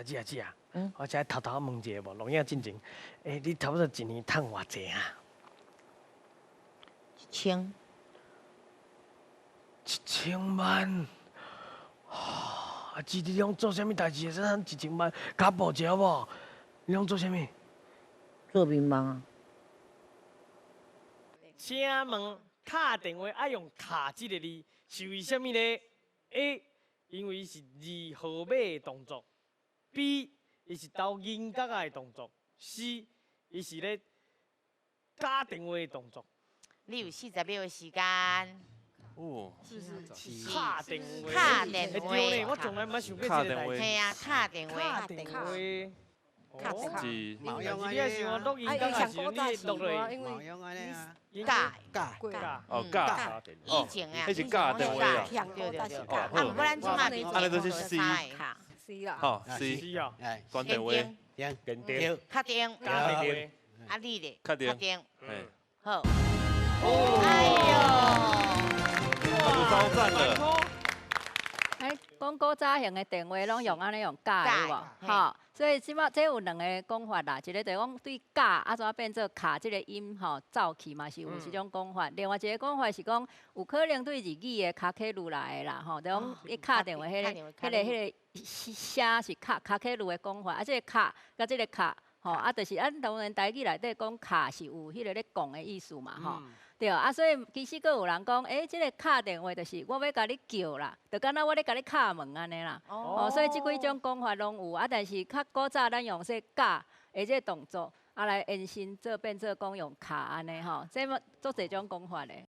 姐，我才偷偷问一下无，录影进前，你差不多一年赚偌济啊1000。1000万。啊，姊你拢做啥物代志会使赚1000万？甲报一下无？你拢做啥物？做民盲啊。请问敲电话爱用敲这个字，是为什么呢 ？A， 因为是字号码的动作；B， 伊是投银角的动作；C， 伊是咧打电话的动作。你有40秒的时间。哦，敲电话。敲电话。对呢，我从来毋捌想过这个代志。系啊，敲电话。敲电话。是毛用啊！你也想录音刚开始你录落去，毛用安尼啊，教。哦教，以前啊，迄是教电话啊，对。哦啊，不然即马你安尼都是 C， 啦，好 C C， 啊，关电话，电电，敲电，打电话，啊你咧，敲电，哎，好。哎呦，超赞的。讲古早型的电话拢用安尼用假的无？吼，所以即马这有两个讲法啦，一个就讲对假啊怎变做卡这个音吼走去嘛是有一种讲法，另外一个讲法是讲有可能对日语的卡克鲁来的啦，吼，就讲一敲电话迄个声是卡克鲁的讲法，啊这个卡甲这个卡吼啊，就是咱当然台语内底讲卡是有迄个咧讲的意思嘛，吼。对啊，所以其实佫有人讲，即个敲电话就是我要甲你叫啦，就敢若我咧甲你敲门安尼啦。哦，所以即几种讲法拢有啊，但是较古早咱用说假的这动作，啊来延伸做变做讲用敲安尼吼，这么做这种讲法咧。